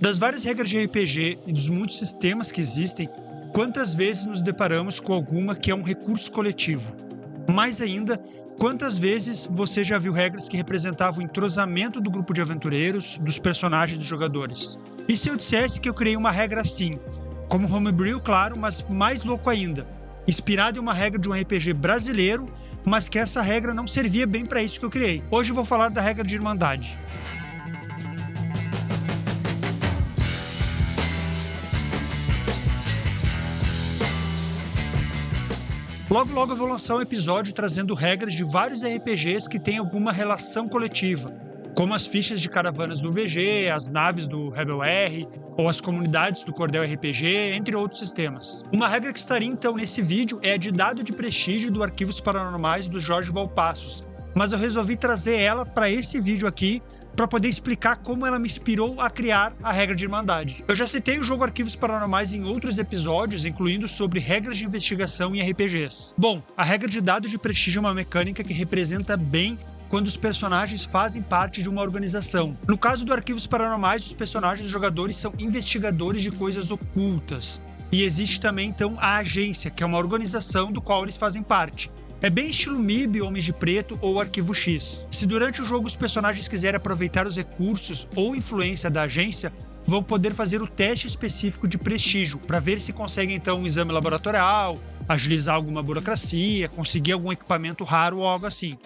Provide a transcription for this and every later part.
Das várias regras de RPG e dos muitos sistemas que existem, quantas vezes nos deparamos com alguma que é um recurso coletivo? Mais ainda, quantas vezes você já viu regras que representavam o entrosamento do grupo de aventureiros, dos personagens dos jogadores? E se eu dissesse que eu criei uma regra assim, como homebrew, claro, mas mais louco ainda, inspirado em uma regra de um RPG brasileiro, mas que essa regra não servia bem para isso que eu criei. Hoje eu vou falar da regra de Irmandade. Logo eu vou lançar um episódio trazendo regras de vários RPGs que têm alguma relação coletiva, como as fichas de caravanas do VG, as naves do Rebel R, ou as comunidades do Cordel RPG, entre outros sistemas. Uma regra que estaria então nesse vídeo é a de dado de prestígio do Arquivos Paranormais do Jorge Valpassos, mas eu resolvi trazer ela para esse vídeo aqui, para poder explicar como ela me inspirou a criar a regra de Irmandade. Eu já citei o jogo Arquivos Paranormais em outros episódios, incluindo sobre regras de investigação em RPGs. Bom, a regra de dado de prestígio é uma mecânica que representa bem quando os personagens fazem parte de uma organização. No caso do Arquivos Paranormais, os personagens dos jogadores são investigadores de coisas ocultas. E existe também, então, a agência, que é uma organização do qual eles fazem parte. É bem estilo MIB, Homens de Preto ou Arquivo X. Se durante o jogo os personagens quiserem aproveitar os recursos ou influência da agência, vão poder fazer o teste específico de prestígio, para ver se conseguem então um exame laboratorial, agilizar alguma burocracia, conseguir algum equipamento raro ou algo assim.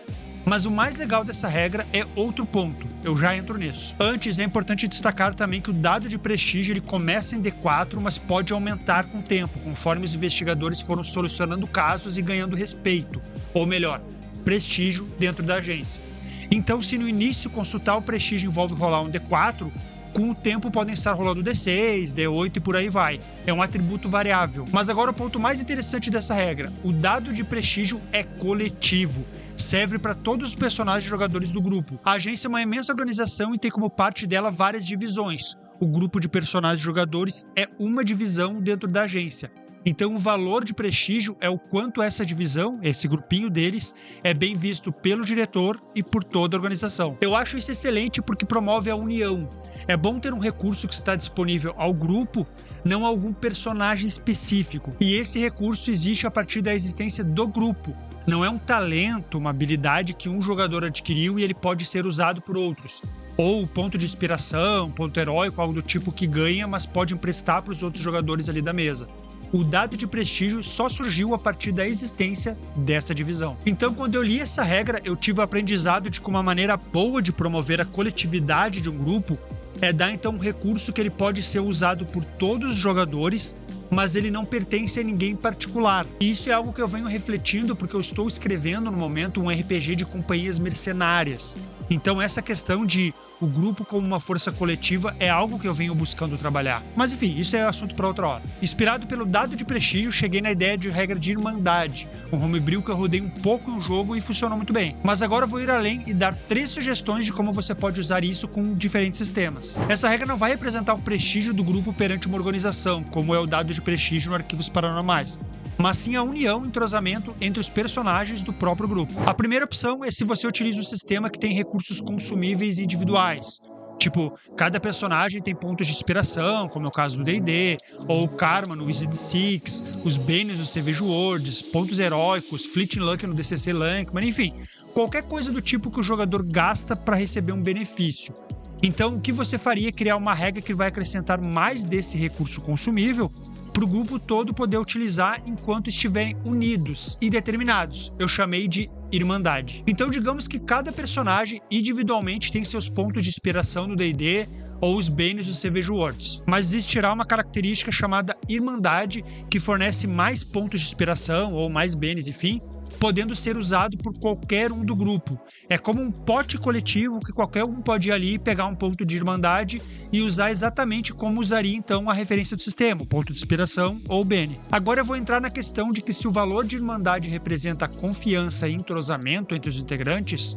Mas o mais legal dessa regra é outro ponto, eu já entro nisso. Antes, é importante destacar também que o dado de prestígio ele começa em D4, mas pode aumentar com o tempo, conforme os investigadores foram solucionando casos e ganhando respeito, ou melhor, prestígio dentro da agência. Então, se no início consultar o prestígio envolve rolar um D4, com o tempo podem estar rolando D6, D8 e por aí vai. É um atributo variável. Mas agora o ponto mais interessante dessa regra, o dado de prestígio é coletivo. Serve para todos os personagens e jogadores do grupo. A agência é uma imensa organização e tem como parte dela várias divisões. O grupo de personagens e jogadores é uma divisão dentro da agência. Então o valor de prestígio é o quanto essa divisão, esse grupinho deles, é bem visto pelo diretor e por toda a organização. Eu acho isso excelente porque promove a união. É bom ter um recurso que está disponível ao grupo, não a algum personagem específico. E esse recurso existe a partir da existência do grupo. Não é um talento, uma habilidade que um jogador adquiriu e ele pode ser usado por outros. Ou ponto de inspiração, ponto heróico, algo do tipo que ganha, mas pode emprestar para os outros jogadores ali da mesa. O dado de prestígio só surgiu a partir da existência dessa divisão. Então, quando eu li essa regra, eu tive o aprendizado de que uma maneira boa de promover a coletividade de um grupo é dar então um recurso que ele pode ser usado por todos os jogadores, mas ele não pertence a ninguém em particular. E isso é algo que eu venho refletindo porque eu estou escrevendo no momento um RPG de companhias mercenárias. Então essa questão de o grupo como uma força coletiva é algo que eu venho buscando trabalhar. Mas enfim, isso é assunto para outra hora. Inspirado pelo dado de prestígio, cheguei na ideia de regra de Irmandade, um homebrew que eu rodei um pouco no jogo e funcionou muito bem. Mas agora eu vou ir além e dar 3 sugestões de como você pode usar isso com diferentes sistemas. Essa regra não vai representar o prestígio do grupo perante uma organização, como é o dado de prestígio no Arquivos Paranormais, mas sim a união e entrosamento entre os personagens do próprio grupo. A primeira opção é se você utiliza um sistema que tem recursos consumíveis individuais. Tipo, cada personagem tem pontos de inspiração, como é o caso do D&D, ou o Karma no Wizard Six, os Bênios no Savage Worlds, pontos heróicos, Fleeting Luck no DCC Lankman, enfim, qualquer coisa do tipo que o jogador gasta para receber um benefício. Então, o que você faria é criar uma regra que vai acrescentar mais desse recurso consumível para o grupo todo poder utilizar enquanto estiverem unidos e determinados. Eu chamei de Irmandade. Então digamos que cada personagem individualmente tem seus pontos de inspiração no D&D ou os bênus do Savage Worlds, mas existirá uma característica chamada Irmandade que fornece mais pontos de inspiração ou mais bênus, enfim, podendo ser usado por qualquer um do grupo. É como um pote coletivo que qualquer um pode ir ali e pegar um ponto de Irmandade e usar exatamente como usaria então a referência do sistema, o ponto de inspiração ou bene. Agora eu vou entrar na questão de que se o valor de Irmandade representa confiança e entrosamento entre os integrantes,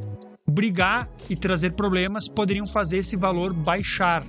brigar e trazer problemas poderiam fazer esse valor baixar.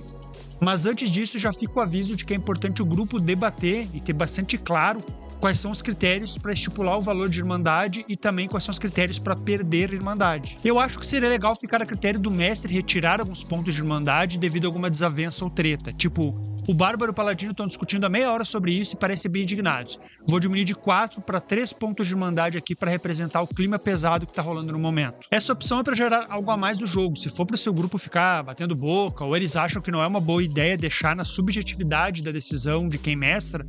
Mas antes disso já fica o aviso de que é importante o grupo debater e ter bastante claro quais são os critérios para estipular o valor de Irmandade e também quais são os critérios para perder Irmandade. Eu acho que seria legal ficar a critério do mestre retirar alguns pontos de Irmandade devido a alguma desavença ou treta. Tipo, o Bárbaro e o Paladino estão discutindo há meia hora sobre isso e parecem bem indignados. Vou diminuir de 4 para 3 pontos de Irmandade aqui para representar o clima pesado que está rolando no momento. Essa opção é para gerar algo a mais do jogo. Se for para o seu grupo ficar batendo boca ou eles acham que não é uma boa ideia deixar na subjetividade da decisão de quem mestra,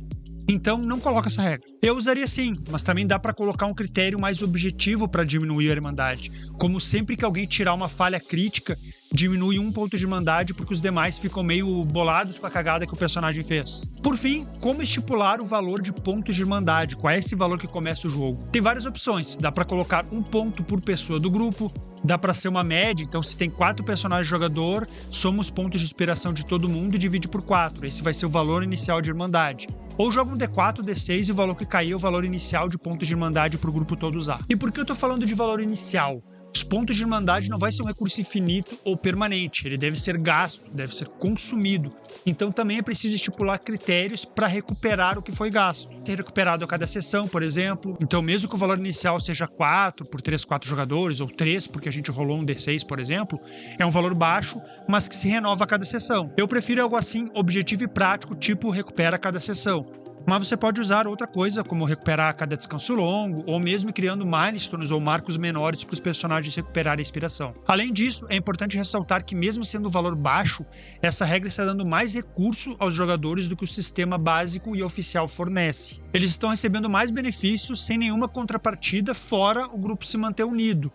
então não coloca essa regra. Eu usaria sim, mas também dá para colocar um critério mais objetivo para diminuir a Irmandade. Como sempre que alguém tirar uma falha crítica, diminui 1 ponto de Irmandade porque os demais ficam meio bolados com a cagada que o personagem fez. Por fim, como estipular o valor de pontos de Irmandade? Qual é esse valor que começa o jogo? Tem várias opções. Dá para colocar 1 ponto por pessoa do grupo, dá para ser uma média, então se tem 4 personagens jogador, soma os pontos de inspiração de todo mundo e divide por 4. Esse vai ser o valor inicial de Irmandade. Ou joga um D4, D6 e o valor que cair é o valor inicial de pontos de Irmandade para o grupo todo usar. E por que eu tô falando de valor inicial? Os pontos de Irmandade não vai ser um recurso infinito ou permanente, ele deve ser gasto, deve ser consumido. Então também é preciso estipular critérios para recuperar o que foi gasto. Ser recuperado a cada sessão, por exemplo. Então mesmo que o valor inicial seja 4 por 3, 4 jogadores, ou 3 porque a gente rolou um D6, por exemplo, é um valor baixo, mas que se renova a cada sessão. Eu prefiro algo assim objetivo e prático, tipo recupera a cada sessão. Mas você pode usar outra coisa, como recuperar a cada descanso longo, ou mesmo criando milestones ou marcos menores para os personagens recuperarem a inspiração. Além disso, é importante ressaltar que mesmo sendo um valor baixo, essa regra está dando mais recurso aos jogadores do que o sistema básico e oficial fornece. Eles estão recebendo mais benefícios sem nenhuma contrapartida, fora o grupo se manter unido.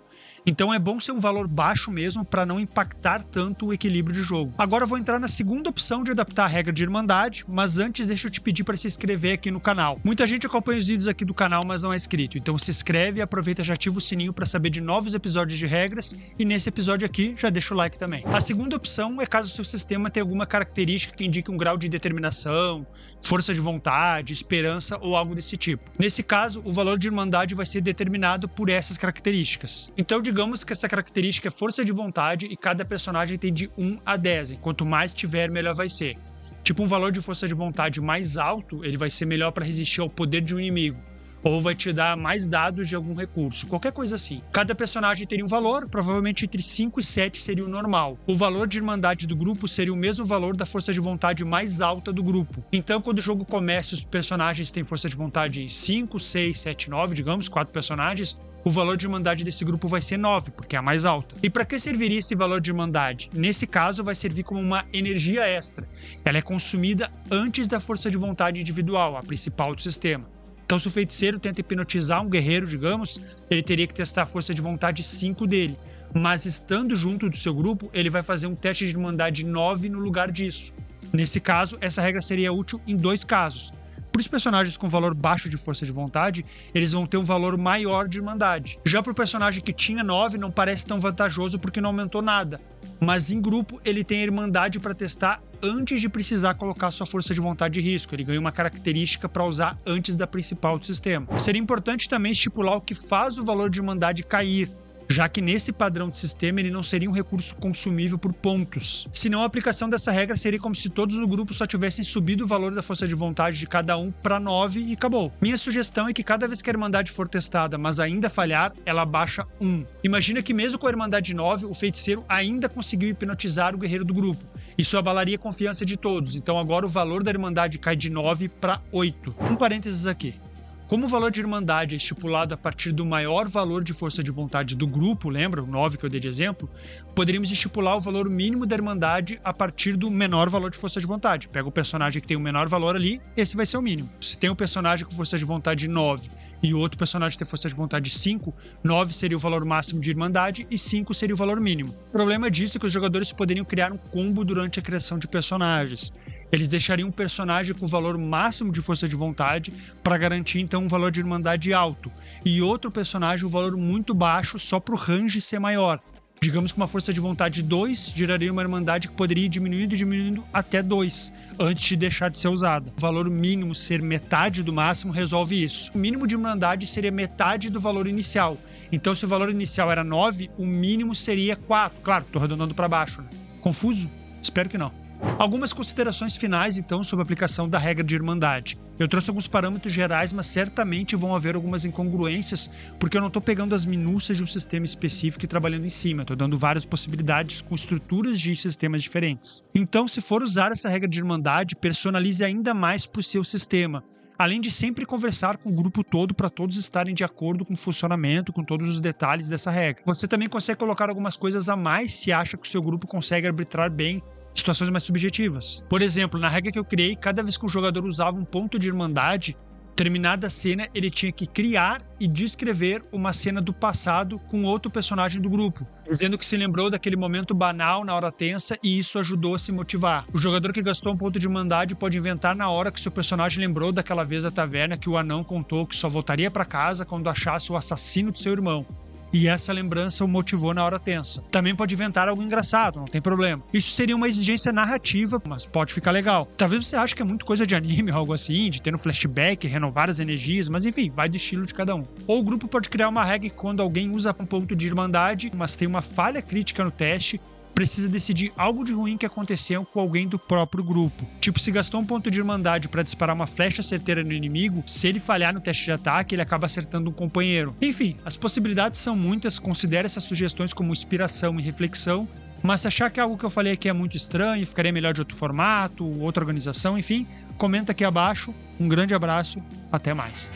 Então é bom ser um valor baixo mesmo para não impactar tanto o equilíbrio de jogo. Agora eu vou entrar na segunda opção de adaptar a regra de Irmandade, mas antes deixa eu te pedir para se inscrever aqui no canal. Muita gente acompanha os vídeos aqui do canal, mas não é inscrito, então se inscreve e aproveita e já ativa o sininho para saber de novos episódios de regras, e nesse episódio aqui já deixa o like também. A segunda opção é caso o seu sistema tenha alguma característica que indique um grau de determinação, força de vontade, esperança ou algo desse tipo. Nesse caso, o valor de Irmandade vai ser determinado por essas características. Então digamos que essa característica é força de vontade e cada personagem tem de 1 a 10. Quanto mais tiver, melhor vai ser. Tipo, um valor de força de vontade mais alto, ele vai ser melhor para resistir ao poder de um inimigo. Ou vai te dar mais dados de algum recurso, qualquer coisa assim. Cada personagem teria um valor, provavelmente entre 5 e 7 seria o normal. O valor de Irmandade do grupo seria o mesmo valor da força de vontade mais alta do grupo. Então, quando o jogo começa, os personagens têm força de vontade 5, 6, 7, 9, digamos, 4 personagens, o valor de Irmandade desse grupo vai ser 9, porque é a mais alta. E para que serviria esse valor de Irmandade? Nesse caso, vai servir como uma energia extra. Ela é consumida antes da força de vontade individual, a principal do sistema. Então, se o feiticeiro tenta hipnotizar um guerreiro, digamos, ele teria que testar a força de vontade 5 dele. Mas estando junto do seu grupo, ele vai fazer um teste de Irmandade 9 no lugar disso. Nesse caso, essa regra seria útil em 2 casos. Para os personagens com valor baixo de força de vontade, eles vão ter um valor maior de Irmandade. Já para o personagem que tinha 9, não parece tão vantajoso porque não aumentou nada. Mas em grupo, ele tem a Irmandade para testar antes de precisar colocar sua força de vontade de risco. Ele ganha uma característica para usar antes da principal do sistema. Seria importante também estipular o que faz o valor de Irmandade cair, já que nesse padrão de sistema ele não seria um recurso consumível por pontos. Senão a aplicação dessa regra seria como se todos no grupo só tivessem subido o valor da força de vontade de cada um para 9 e acabou. Minha sugestão é que cada vez que a Irmandade for testada, mas ainda falhar, ela baixa 1. Imagina que mesmo com a Irmandade 9, o feiticeiro ainda conseguiu hipnotizar o guerreiro do grupo. Isso abalaria a confiança de todos, então agora o valor da Irmandade cai de 9 para 8. Um parênteses aqui. Como o valor de Irmandade é estipulado a partir do maior valor de força de vontade do grupo, lembra? O 9 que eu dei de exemplo, poderíamos estipular o valor mínimo da Irmandade a partir do menor valor de força de vontade. Pega o personagem que tem o menor valor ali, esse vai ser o mínimo. Se tem um personagem com força de vontade 9 e o outro personagem tem força de vontade 5, 9 seria o valor máximo de Irmandade e 5 seria o valor mínimo. O problema disso é que os jogadores poderiam criar um combo durante a criação de personagens. Eles deixariam um personagem com o valor máximo de força de vontade para garantir então um valor de Irmandade alto, e outro personagem um valor muito baixo só para o range ser maior. Digamos que uma força de vontade 2 geraria uma Irmandade que poderia ir diminuindo até 2, antes de deixar de ser usada. O valor mínimo ser metade do máximo resolve isso. O mínimo de Irmandade seria metade do valor inicial. Então, se o valor inicial era 9, o mínimo seria 4. Claro, estou arredondando para baixo, né? Confuso? Espero que não. Algumas considerações finais, então, sobre a aplicação da regra de irmandade. Eu trouxe alguns parâmetros gerais, mas certamente vão haver algumas incongruências, porque eu não estou pegando as minúcias de um sistema específico e trabalhando em cima. Estou dando várias possibilidades com estruturas de sistemas diferentes. Então, se for usar essa regra de irmandade, personalize ainda mais para o seu sistema. Além de sempre conversar com o grupo todo para todos estarem de acordo com o funcionamento, com todos os detalhes dessa regra. Você também consegue colocar algumas coisas a mais se acha que o seu grupo consegue arbitrar bem situações mais subjetivas. Por exemplo, na regra que eu criei, cada vez que um jogador usava um ponto de irmandade, terminada a cena, ele tinha que criar e descrever uma cena do passado com outro personagem do grupo, dizendo que se lembrou daquele momento banal na hora tensa e isso ajudou a se motivar. O jogador que gastou um ponto de irmandade pode inventar na hora que seu personagem lembrou daquela vez da taverna que o anão contou que só voltaria para casa quando achasse o assassino de seu irmão. E essa lembrança o motivou na hora tensa. Também pode inventar algo engraçado, não tem problema. Isso seria uma exigência narrativa, mas pode ficar legal. Talvez você ache que é muito coisa de anime ou algo assim, de ter um flashback, renovar as energias, mas enfim, vai do estilo de cada um. Ou o grupo pode criar uma regra que quando alguém usa um ponto de irmandade, mas tem uma falha crítica no teste, precisa decidir algo de ruim que aconteceu com alguém do próprio grupo. Tipo, se gastou um ponto de irmandade para disparar uma flecha certeira no inimigo, se ele falhar no teste de ataque, ele acaba acertando um companheiro. Enfim, as possibilidades são muitas, considere essas sugestões como inspiração e reflexão, mas se achar que algo que eu falei aqui é muito estranho, ficaria melhor de outro formato, outra organização, enfim, comenta aqui abaixo. Um grande abraço, até mais.